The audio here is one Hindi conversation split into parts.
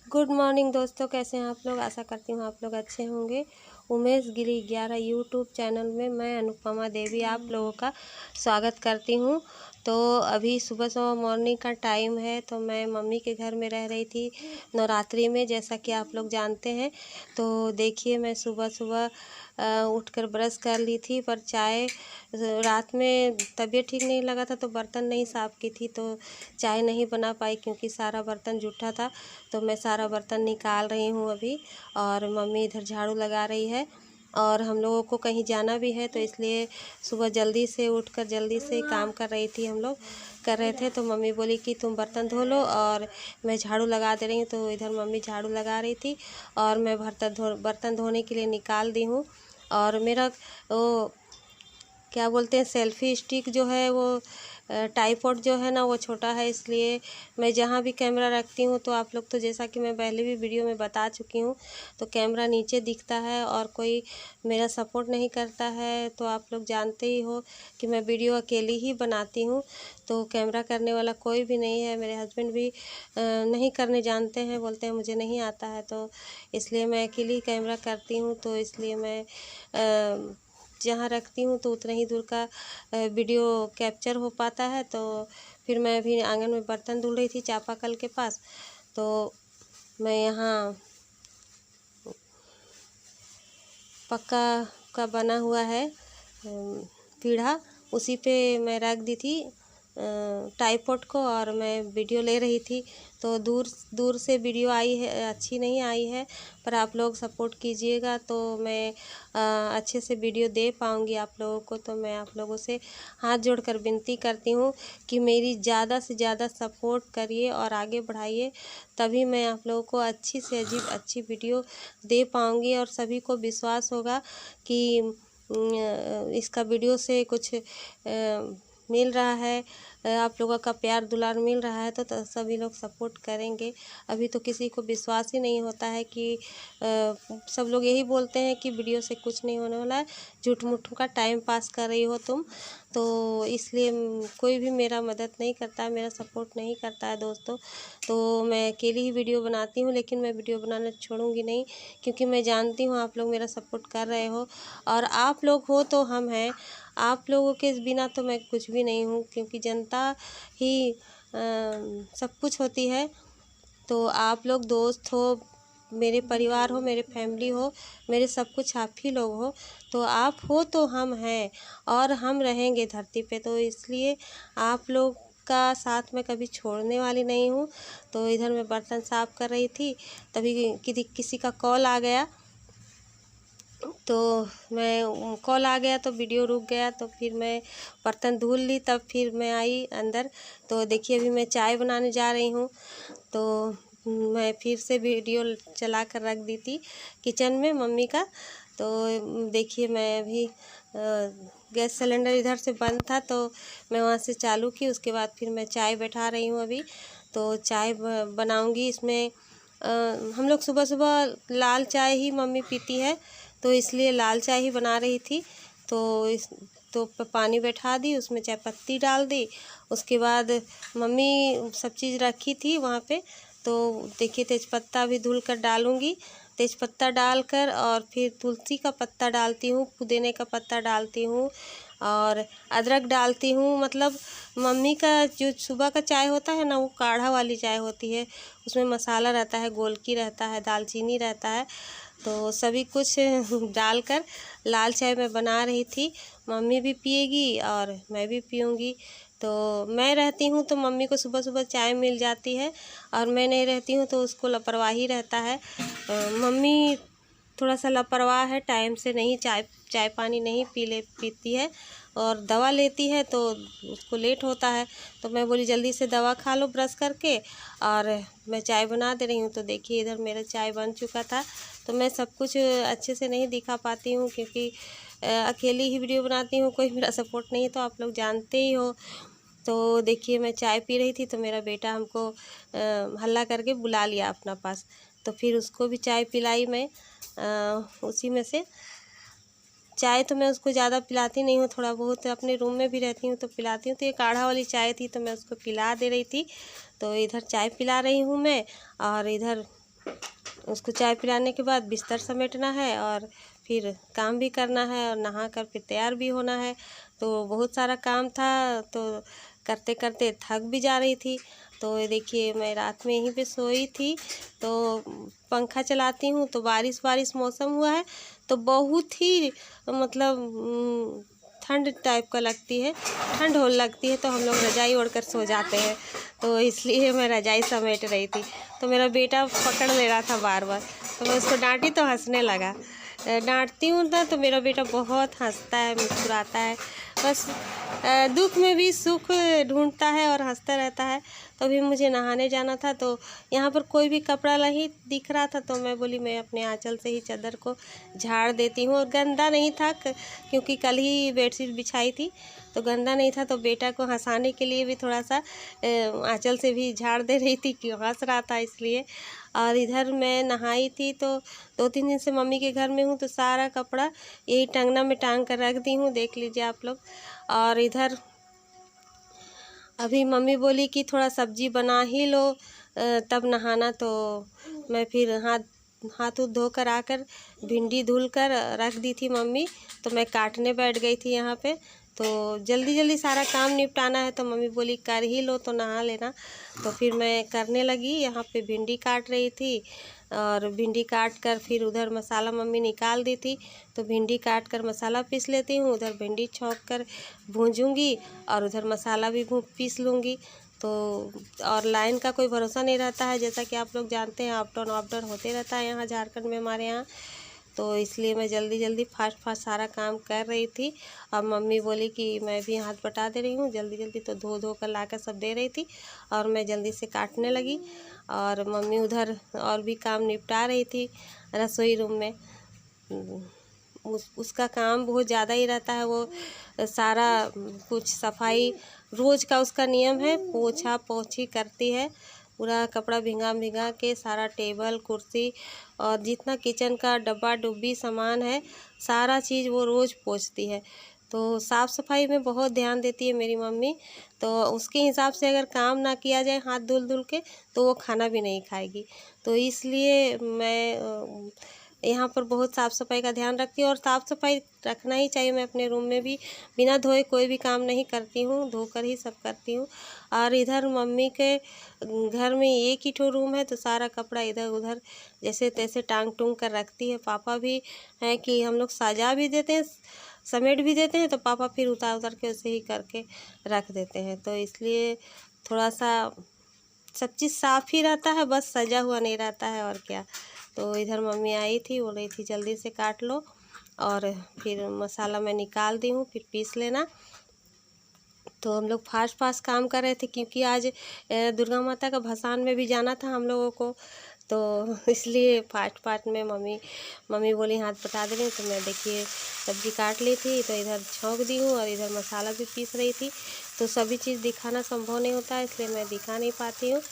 गुड मॉर्निंग दोस्तों, कैसे हैं आप लोग। आशा करती हूँ आप लोग अच्छे होंगे। उमेश गिरी 11 यूट्यूब चैनल में मैं अनुपमा देवी आप लोगों का स्वागत करती हूँ। तो अभी सुबह सुबह मॉर्निंग का टाइम है, तो मैं मम्मी के घर में रह रही थी नवरात्रि में, जैसा कि आप लोग जानते हैं। तो देखिए, मैं सुबह सुबह उठकर ब्रश कर ली थी, पर चाय रात में तबीयत ठीक नहीं लगा था तो बर्तन नहीं साफ़ की थी, तो चाय नहीं बना पाई क्योंकि सारा बर्तन जूठा था। तो मैं सारा बर्तन निकाल रही हूँ अभी, और मम्मी इधर झाड़ू लगा रही है। और हम लोगों को कहीं जाना भी है, तो इसलिए सुबह जल्दी से उठकर जल्दी से काम कर रही थी। हम लोग कर रहे थे, तो मम्मी बोली कि तुम बर्तन धो लो और मैं झाड़ू लगा दे रही हूँ। तो इधर मम्मी झाड़ू लगा रही थी और मैं बर्तन धोने के लिए निकाल दी हूँ। और मेरा वो क्या बोलते हैं, सेल्फी स्टिक जो है वो ट्राइपॉड जो है ना वो छोटा है, इसलिए मैं जहाँ भी कैमरा रखती हूँ तो आप लोग तो जैसा कि मैं पहले भी वीडियो में बता चुकी हूँ, तो कैमरा नीचे दिखता है और कोई मेरा सपोर्ट नहीं करता है। तो आप लोग जानते ही हो कि मैं वीडियो अकेली ही बनाती हूँ, तो कैमरा करने वाला कोई भी नहीं है। मेरे हस्बैंड भी नहीं करने जानते हैं, बोलते हैं मुझे नहीं आता है, तो इसलिए मैं अकेली कैमरा करती हूँ। तो इसलिए मैं जहाँ रखती हूँ तो उतना ही दूर का वीडियो कैप्चर हो पाता है। तो फिर मैं अभी आंगन में बर्तन धुल रही थी चापाकल के पास, तो मैं यहाँ पक्का का बना हुआ है पीढ़ा, उसी पे मैं रख दी थी ट्राइपॉड को, और मैं वीडियो ले रही थी। तो दूर दूर से वीडियो आई है, अच्छी नहीं आई है, पर आप लोग सपोर्ट कीजिएगा तो मैं अच्छे से वीडियो दे पाऊँगी आप लोगों को। तो मैं आप लोगों से हाथ जोड़कर विनती करती हूँ कि मेरी ज़्यादा से ज़्यादा सपोर्ट करिए और आगे बढ़ाइए, तभी मैं आप लोगों को अच्छी से अच्छी वीडियो दे पाऊँगी। और सभी को विश्वास होगा कि इसका वीडियो से कुछ मिल रहा है, आप लोगों का प्यार दुलार मिल रहा है, तो सभी लोग सपोर्ट करेंगे। अभी तो किसी को विश्वास ही नहीं होता है कि सब लोग यही बोलते हैं कि वीडियो से कुछ नहीं होने वाला है, झूठ मूठ का टाइम पास कर रही हो तुम। तो इसलिए कोई भी मेरा मदद नहीं करता है, मेरा सपोर्ट नहीं करता है दोस्तों। तो मैं अकेली ही वीडियो बनाती हूँ, लेकिन मैं वीडियो बनाना छोड़ूंगी नहीं, क्योंकि मैं जानती हूँ आप लोग मेरा सपोर्ट कर रहे हो, और आप लोग हो तो हम हैं। आप लोगों के बिना तो मैं कुछ भी नहीं हूँ, क्योंकि जनता ही सब कुछ होती है। तो आप लोग दोस्त हो, मेरे परिवार हो, मेरे फैमिली हो, मेरे सब कुछ आप ही लोग हो। तो आप हो तो हम हैं, और हम रहेंगे धरती पे। तो इसलिए आप लोग का साथ मैं कभी छोड़ने वाली नहीं हूँ। तो इधर मैं बर्तन साफ़ कर रही थी, तभी किसी का कॉल आ गया, तो मैं कॉल आ गया तो वीडियो रुक गया। तो फिर मैं बर्तन धुल ली, तब फिर मैं आई अंदर। तो देखिए, अभी मैं चाय बनाने जा रही हूँ। तो मैं फिर से वीडियो चला कर रख दी थी किचन में मम्मी का। तो देखिए, मैं अभी गैस सिलेंडर इधर से बंद था, तो मैं वहाँ से चालू की। उसके बाद फिर मैं चाय बैठा रही हूँ अभी। तो चाय बनाऊँगी इसमें। हम लोग सुबह सुबह लाल चाय ही मम्मी पीती है, तो इसलिए लाल चाय ही बना रही थी। तो पानी बैठा दी, उसमें चाय पत्ती डाल दी। उसके बाद मम्मी सब चीज़ रखी थी वहाँ पे, तो देखिए तेज़पत्ता भी धुल कर डालूँगी। तेज़पत्ता डालकर और फिर तुलसी का पत्ता डालती हूँ, पुदीने का पत्ता डालती हूँ, और अदरक डालती हूँ। मतलब मम्मी का जो सुबह का चाय होता है ना, वो काढ़ा वाली चाय होती है, उसमें मसाला रहता है, गोलकी रहता है, दालचीनी रहता है। तो सभी कुछ डालकर लाल चाय मैं बना रही थी। मम्मी भी पिएगी और मैं भी पीऊँगी। तो मैं रहती हूँ तो मम्मी को सुबह सुबह चाय मिल जाती है, और मैं नहीं रहती हूँ तो उसको लापरवाही रहता है। मम्मी थोड़ा सा लापरवाह है, टाइम से नहीं चाय पानी नहीं पीती है, और दवा लेती है तो उसको लेट होता है। तो मैं बोली जल्दी से दवा खा लो ब्रश करके, और मैं चाय बना दे रही हूँ। तो देखिए, इधर मेरा चाय बन चुका था। तो मैं सब कुछ अच्छे से नहीं दिखा पाती हूँ, क्योंकि अकेली ही वीडियो बनाती हूँ, कोई मेरा सपोर्ट नहीं है, तो आप लोग जानते ही हो। तो देखिए, मैं चाय पी रही थी तो मेरा बेटा हमको हल्ला करके बुला लिया अपना पास, तो फिर उसको भी चाय पिलाई मैं। उसी में से चाय तो मैं उसको ज़्यादा पिलाती नहीं हूँ, थोड़ा बहुत अपने रूम में भी रहती हूँ तो पिलाती हूँ। तो ये काढ़ा वाली चाय थी तो मैं उसको पिला दे रही थी। तो इधर चाय पिला रही हूँ मैं, और इधर उसको चाय पिलाने के बाद बिस्तर समेटना है और फिर काम भी करना है और नहा कर फिर तैयार भी होना है। तो बहुत सारा काम था, तो करते करते थक भी जा रही थी। तो ये देखिए मैं रात में यहीं पे सोई थी, तो पंखा चलाती हूँ तो बारिश बारिश मौसम हुआ है, तो बहुत ही मतलब ठंड टाइप का लगती है, ठंड हो लगती है, तो हम लोग रजाई ओढ़कर सो जाते हैं। तो इसलिए मैं रजाई समेट रही थी, तो मेरा बेटा पकड़ ले रहा था बार बार, तो मैं उसको डांटी तो हंसने लगा। डांटती हूँ ना तो मेरा बेटा बहुत हंसता है, मुस्कुराता है, बस दुख में भी सुख ढूंढता है और हंसता रहता है। तो अभी मुझे नहाने जाना था, तो यहाँ पर कोई भी कपड़ा नहीं दिख रहा था, तो मैं बोली मैं अपने आंचल से ही चादर को झाड़ देती हूँ। और गंदा नहीं था क्योंकि कल ही बेडशीट बिछाई थी, तो गंदा नहीं था, तो बेटा को हंसाने के लिए भी थोड़ा सा आंचल से भी झाड़ दे रही थी कि हंस रहा था इसलिए। और इधर मैं नहाई थी, तो 2-3 दिन से मम्मी के घर में हूँ, तो सारा कपड़ा यही टंगना में टांग कर रख दी हूँ, देख लीजिए आप लोग। और इधर अभी मम्मी बोली कि थोड़ा सब्जी बना ही लो तब नहाना, तो मैं फिर हाथ धोकर आकर भिंडी धुल कर रख दी थी मम्मी, तो मैं काटने बैठ गई थी यहाँ पे। तो जल्दी जल्दी सारा काम निपटाना है, तो मम्मी बोली कर ही लो तो नहा लेना। तो फिर मैं करने लगी, यहाँ पे भिंडी काट रही थी, और भिंडी काट कर फिर उधर मसाला मम्मी निकाल दी थी, तो भिंडी काट कर मसाला पीस लेती हूँ, उधर भिंडी छौंक कर भूंजूंगी और उधर मसाला भी पीस लूँगी। तो और लाइन का कोई भरोसा नहीं रहता है, जैसा कि आप लोग जानते हैं, अप डाउन होते रहता है यहाँ झारखंड में हमारे यहाँ। तो इसलिए मैं जल्दी जल्दी फास्ट सारा काम कर रही थी। अब मम्मी बोली कि मैं भी हाथ बटा दे रही हूँ जल्दी जल्दी, तो धो कर ला कर सब दे रही थी और मैं जल्दी से काटने लगी। और मम्मी उधर और भी काम निपटा रही थी रसोई रूम में। उसका काम बहुत ज़्यादा ही रहता है, वो सारा कुछ सफाई रोज़ का उसका नियम है, पोछा पोछी करती है, पूरा कपड़ा भिंगा के सारा टेबल कुर्सी और जितना किचन का डब्बा डुब्बी सामान है सारा चीज़ वो रोज़ पोंछती है। तो साफ़ सफाई में बहुत ध्यान देती है मेरी मम्मी। तो उसके हिसाब से अगर काम ना किया जाए हाथ धुल के, तो वो खाना भी नहीं खाएगी। तो इसलिए मैं यहाँ पर बहुत साफ़ सफाई का ध्यान रखती हूँ, और साफ़ सफाई रखना ही चाहिए। मैं अपने रूम में भी बिना धोए कोई भी काम नहीं करती हूँ, धोकर ही सब करती हूँ। और इधर मम्मी के घर में एक ही ठो रूम है, तो सारा कपड़ा इधर उधर जैसे तैसे टांग टूंग कर रखती है। पापा भी हैं कि हम लोग सजा भी देते हैं, समेट भी देते हैं, तो पापा फिर उतार के उसे ही करके रख देते हैं। तो इसलिए थोड़ा सा सब चीज़ साफ़ ही रहता है, बस सजा हुआ नहीं रहता है, और क्या। तो इधर मम्मी आई थी, बोल रही थी जल्दी से काट लो, और फिर मसाला मैं निकाल दी हूँ, फिर पीस लेना। तो हम लोग फास्ट काम कर रहे थे, क्योंकि आज दुर्गा माता का भसान में भी जाना था हम लोगों को, तो इसलिए फास्ट में मम्मी बोली हाथ बटा दे रही, तो मैं देखिए सब्जी काट ली थी, तो इधर छौंक दी हूँ और इधर मसाला भी पीस रही थी। तो सभी चीज़ दिखाना संभव नहीं होता है, इसलिए मैं दिखा नहीं पाती हूँ।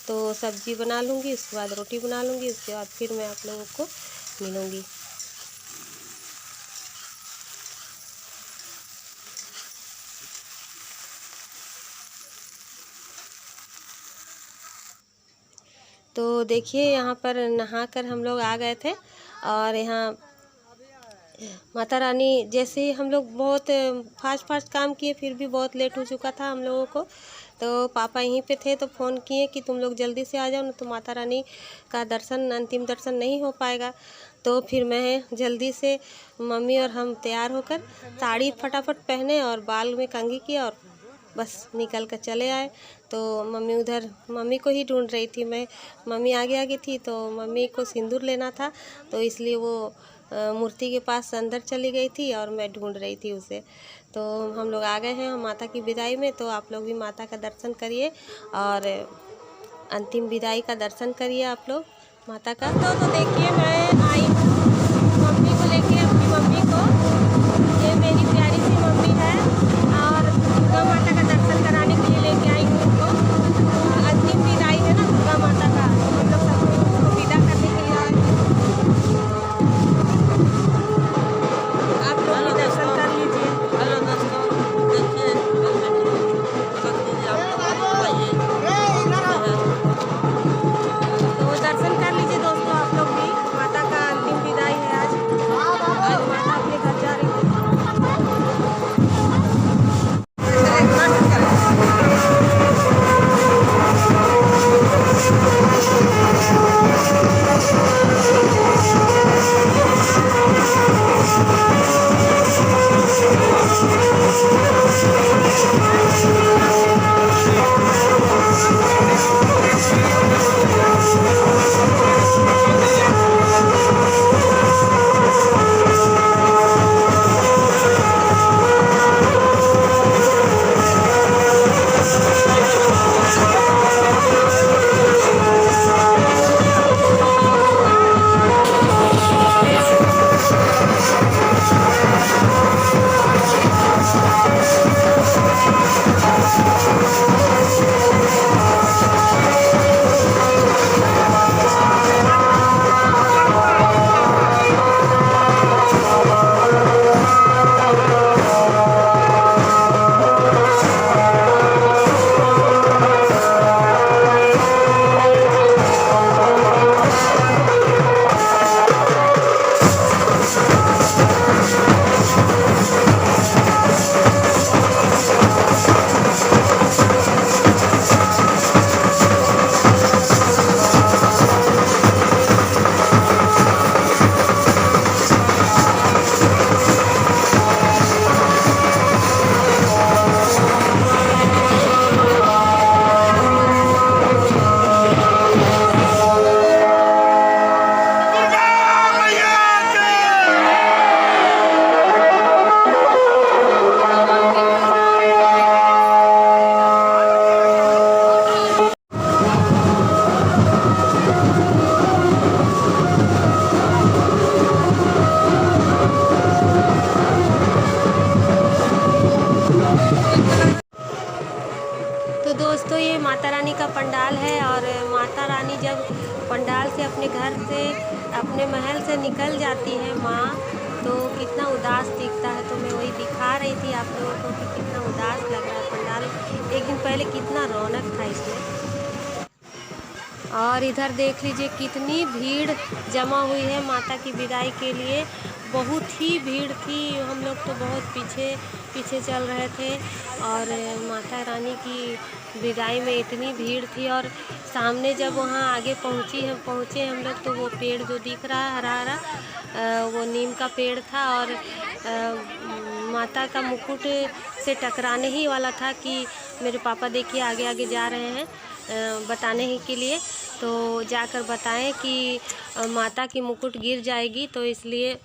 तो सब्जी बना लूँगी, उसके बाद रोटी बना लूँगी, उसके बाद फिर मैं आप लोगों को मिलूँगी। तो देखिए यहाँ पर नहाकर हम लोग आ गए थे, और यहाँ माता रानी जैसे ही हम लोग बहुत फास्ट काम किए, फिर भी बहुत लेट हो चुका था हम लोगों को। तो पापा यहीं पे थे, तो फ़ोन किए कि तुम लोग जल्दी से आ जाओ ना, तो माता रानी का दर्शन अंतिम दर्शन नहीं हो पाएगा। तो फिर मैं जल्दी से मम्मी और हम तैयार होकर साड़ी फटाफट पहने और बाल में कंघी किया और बस निकल कर चले आए। तो मम्मी उधर मम्मी को ही ढूंढ रही थी मैं, मम्मी आगे थी, तो मम्मी को सिंदूर लेना था, तो इसलिए वो मूर्ति के पास अंदर चली गई थी और मैं ढूंढ रही थी उसे। तो हम लोग आ गए हैं माता की विदाई में, तो आप लोग भी माता का दर्शन करिए और अंतिम विदाई का दर्शन करिए आप लोग माता का। तो देखिए मैं आई हूँ मम्मी को लेके, अपनी मम्मी को, ये मेरी प्यारी सी मम्मी है, और दुर्गा माता का दर्शन कराने के लिए लेके आई हूँ उनको। अंतिम विदाई है ना दुर्गा माता का, हम लोग सब उसको विदा करने के लिए आए हैं। आप लोग भी दर्शन कर लीजिए। हेलो दोस्तों, देखिए तो दर्शन कर लीजिए दोस्तों। माता रानी जब पंडाल से अपने घर से अपने महल से निकल जाती है माँ, तो कितना उदास दिखता है। तो मैं वही दिखा रही थी आप लोगों को कि कितना उदास लग रहा है पंडाल। एक दिन पहले कितना रौनक था इसमें। और इधर देख लीजिए कितनी भीड़ जमा हुई है माता की विदाई के लिए। बहुत ही भीड़ थी, हम लोग तो बहुत पीछे पीछे चल रहे थे। और माता रानी की विदाई में इतनी भीड़ थी। और सामने जब वहाँ आगे पहुँचे हम लोग, तो वो पेड़ जो दिख रहा है हरा हरा, वो नीम का पेड़ था। और माता का मुकुट से टकराने ही वाला था कि मेरे पापा देखिए आगे आगे जा रहे हैं बताने ही के लिए। तो जाकर बताएं कि माता की मुकुट गिर जाएगी, तो इसलिए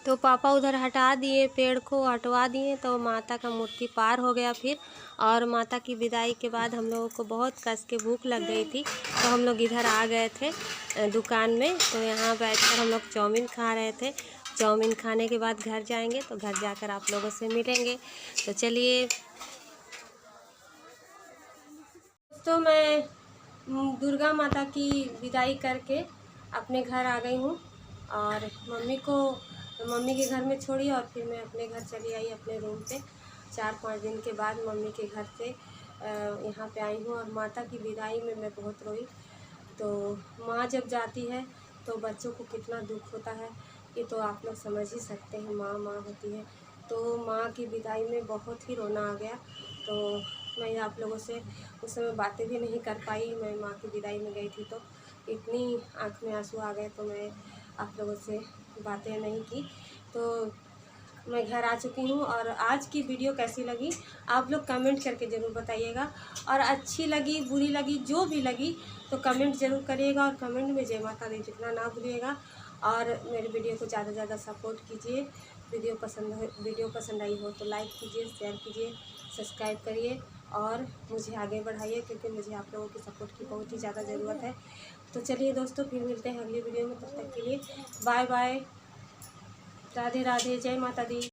तो पापा उधर हटा दिए, पेड़ को हटवा दिए, तो माता का मूर्ति पार हो गया फिर। और माता की विदाई के बाद हम लोगों को बहुत कस के भूख लग गई थी, तो हम लोग इधर आ गए थे दुकान में। तो यहाँ बैठकर हम लोग चाउमीन खा रहे थे। चाउमीन खाने के बाद घर जाएंगे, तो घर जाकर आप लोगों से मिलेंगे। तो चलिए दोस्तों, मैं दुर्गा माता की विदाई करके अपने घर आ गई हूँ। और मम्मी के घर में छोड़ी और फिर मैं अपने घर चली आई, अपने रूम पे। 4-5 दिन के बाद मम्मी के घर से यहाँ पे आई हूँ। और माता की विदाई में मैं बहुत रोई। तो माँ जब जाती है तो बच्चों को कितना दुख होता है, ये तो आप लोग समझ ही सकते हैं। माँ होती है, तो माँ की विदाई में बहुत ही रोना आ गया। तो मैं आप लोगों से उस समय बातें भी नहीं कर पाई। मैं माँ की विदाई में गई थी, तो इतनी आँख में आंसू आ गए, तो मैं आप लोगों से बातें नहीं की। तो मैं घर आ चुकी हूँ। और आज की वीडियो कैसी लगी आप लोग कमेंट करके ज़रूर बताइएगा। और अच्छी लगी, बुरी लगी, जो भी लगी तो कमेंट ज़रूर करिएगा। और कमेंट में जय माता दी लिखना ना भूलिएगा। और मेरे वीडियो को ज़्यादा से ज़्यादा सपोर्ट कीजिए। वीडियो पसंद आई हो तो लाइक कीजिए, शेयर कीजिए, सब्सक्राइब करिए और मुझे आगे बढ़ाइए, क्योंकि मुझे आप लोगों की सपोर्ट की बहुत ही ज़्यादा ज़रूरत है। तो चलिए दोस्तों, फिर मिलते हैं अगली वीडियो में। तब तक के लिए बाय बाय, राधे राधे, जय माता दी।